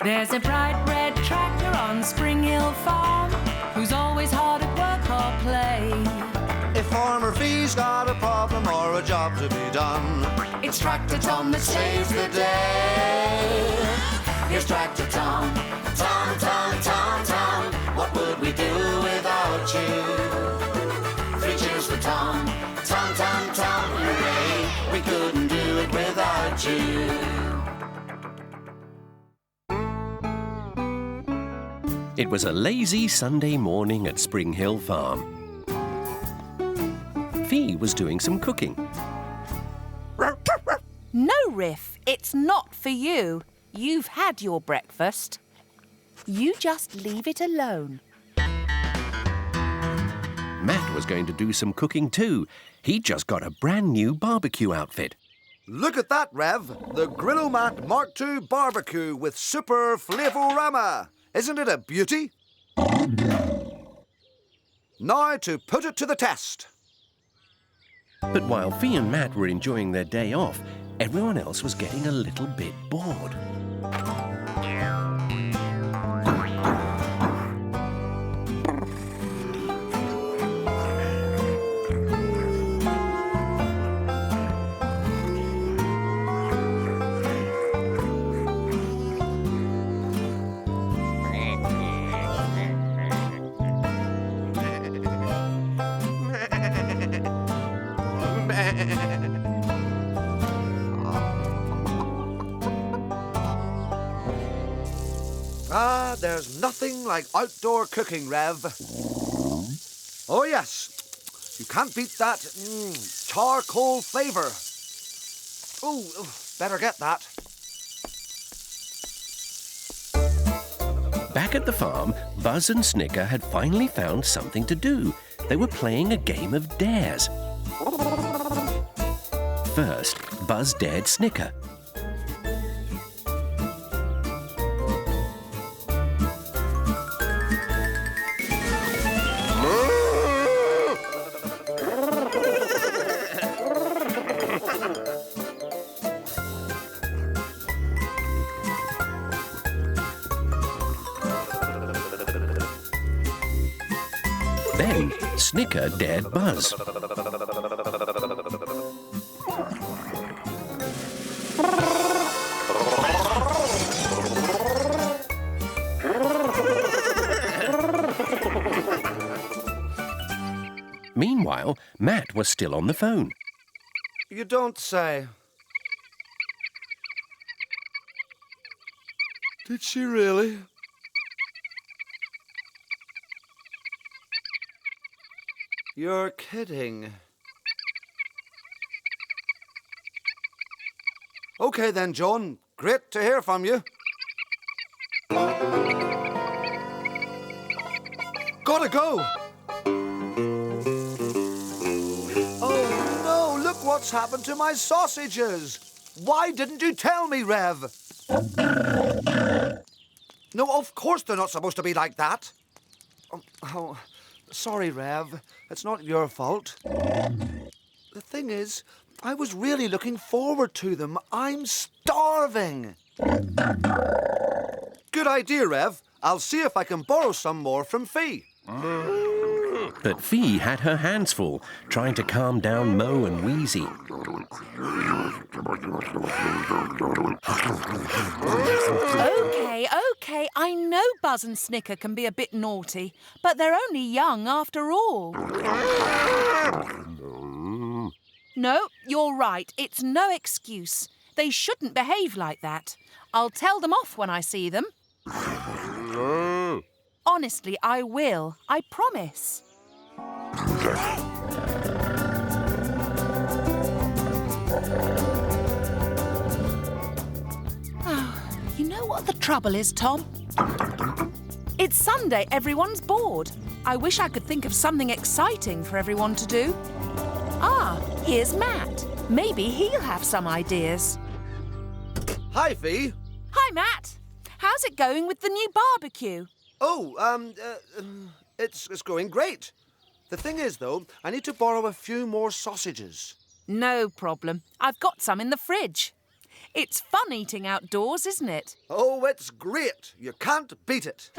There's a bright red tractor on Spring Hill Farm who's always hard at work or play. If Farmer Fee's got a problem or a job to be done, It's Tractor Tom that saves the day. here's Tractor Tom. Tom, Tom, Tom, Tom, what would we do without you? 3 cheers for Tom. Tom, Tom, Tom, hooray, we couldn't do it without you. It was a lazy Sunday morning at Spring Hill Farm. Fee was doing some cooking. No, Riff, it's not for you. You've had your breakfast. You just leave it alone. Matt was going to do some cooking too. He'd just got a brand new barbecue outfit. Look at that, Rev. The Grillomat Mark II barbecue with super flavorama. Isn't it a beauty? Now to put it to the test. But while Fee and Matt were enjoying their day off, everyone else was getting a little bit bored. Ah, there's nothing like outdoor cooking, Rev. Oh, yes. You can't beat that charcoal flavour. Oh, better get that. Back at the farm, Buzz and Snicker had finally found something to do. They were playing a game of dares. First, Buzz dared Snicker. Then, Snicker dared Buzz. Meanwhile, Matt was still on the phone. You don't say. Did she really? You're kidding. Okay then, John. Great to hear from you. Gotta go. Oh no, look what's happened to my sausages. Why didn't you tell me, Rev? No, of course they're not supposed to be like that. Oh, sorry, Rev. It's not your fault. The thing is, I was really looking forward to them. I'm starving. Good idea, Rev. I'll see if I can borrow some more from Fee. But Fee had her hands full, trying to calm down Mo and Wheezy. Okay, I know Buzz and Snicker can be a bit naughty, but they're only young after all. No, you're right. It's no excuse. They shouldn't behave like that. I'll tell them off when I see them. Honestly, I will. I promise. You know what the trouble is, Tom? It's Sunday, everyone's bored. I wish I could think of something exciting for everyone to do. Ah, here's Matt. Maybe he'll have some ideas. Hi, Fee. Hi, Matt. How's it going with the new barbecue? Oh, it's going great. The thing is, though, I need to borrow a few more sausages. No problem. I've got some in the fridge. It's fun eating outdoors, isn't it? Oh, it's great. You can't beat it.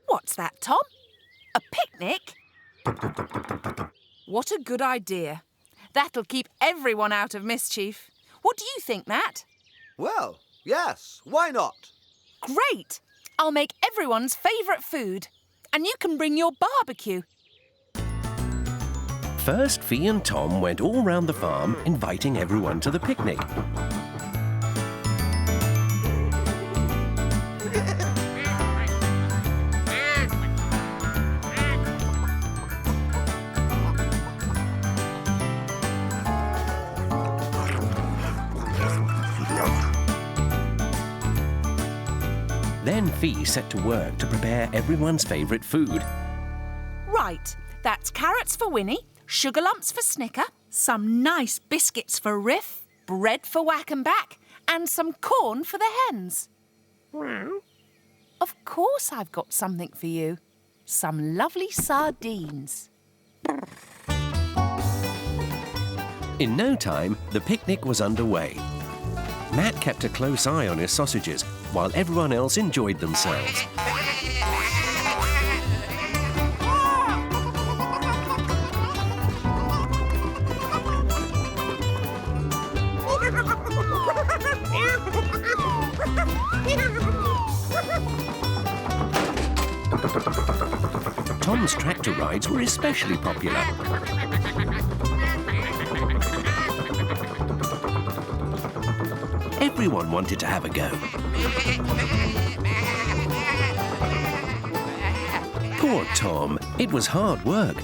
What's that, Tom? A picnic? What a good idea. That'll keep everyone out of mischief. What do you think, Matt? Well, yes, why not? Great! I'll make everyone's favourite food. And you can bring your barbecue. First, Fee and Tom went all round the farm, inviting everyone to the picnic. Then Fee set to work to prepare everyone's favourite food. Right, that's carrots for Winnie, sugar lumps for Snicker, some nice biscuits for Riff, bread for Whack and Back, and some corn for the hens. Of course I've got something for you. Some lovely sardines. In no time, the picnic was underway. Matt kept a close eye on his sausages, while everyone else enjoyed themselves. Tom's tractor rides were especially popular. Everyone wanted to have a go. Poor Tom, it was hard work.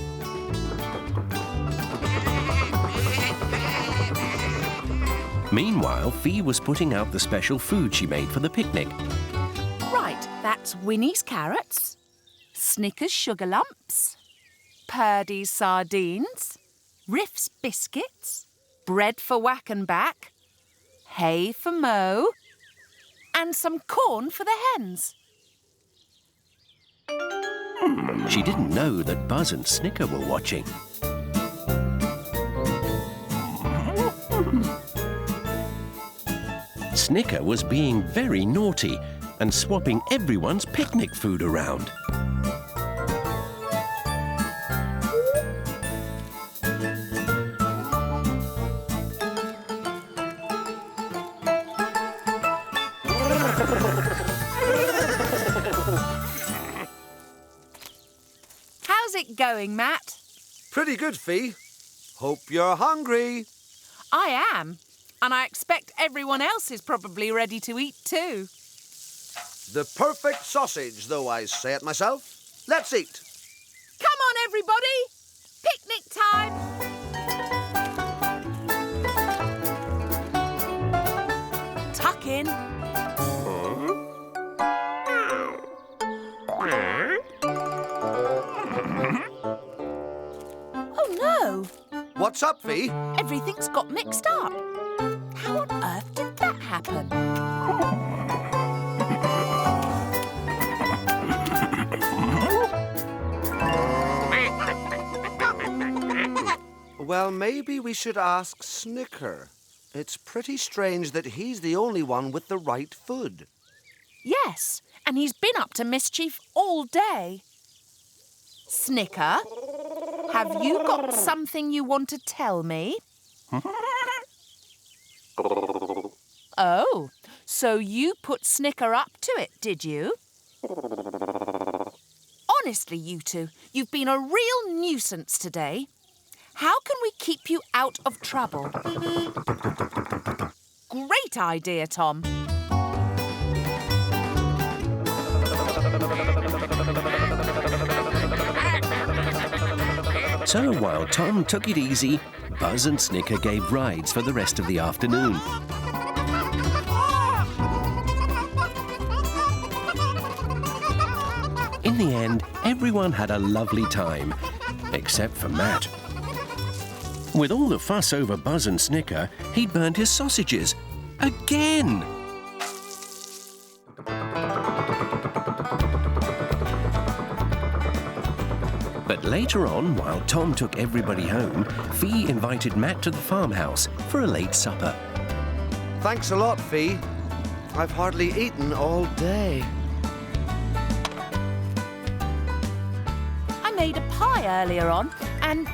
Meanwhile, Fee was putting out the special food she made for the picnic. Right, that's Winnie's carrots, Snicker's sugar lumps, Purdy's sardines, Riff's biscuits, bread for Whack and Back, hay for Mo, and some corn for the hens. She didn't know that Buzz and Snicker were watching. Snicker was being very naughty and swapping everyone's picnic food around. How's it going, Matt? Pretty good, Fee. Hope you're hungry. I am. And I expect everyone else is probably ready to eat too. The perfect sausage, though I say it myself. Let's eat. Come on, everybody! Picnic time! Tuck in. Oh, no! What's up, Fee? Everything's got mixed up. How on earth did that happen? Well, maybe we should ask Snicker. It's pretty strange that he's the only one with the right food. Yes, and he's been up to mischief all day. Snicker, have you got something you want to tell me? Oh, so you put Snicker up to it, did you? Honestly, you two, you've been a real nuisance today. How can we keep you out of trouble? Great idea, Tom. So while Tom took it easy, Buzz and Snicker gave rides for the rest of the afternoon. In the end, everyone had a lovely time, except for Matt. With all the fuss over Buzz and Snicker, he'd burned his sausages. Again! But later on, while Tom took everybody home, Fee invited Matt to the farmhouse for a late supper. Thanks a lot, Fee. I've hardly eaten all day. I made a pie earlier on, and...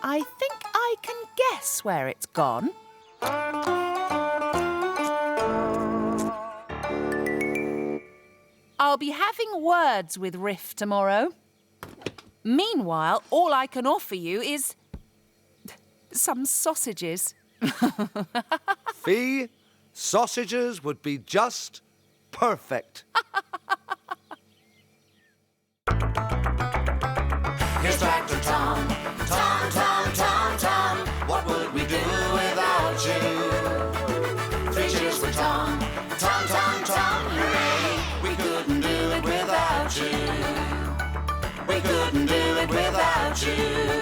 I think I can guess where it's gone. I'll be having words with Riff tomorrow. Meanwhile, all I can offer you is... some sausages. Fee, sausages would be just perfect. Here's Tractor Tom. Tom, Tom, Tom, Tom. What would we do without you? 3 cheers for Tom. Tom, Tom, Tom, hooray. We couldn't do it without you. We couldn't do it without you.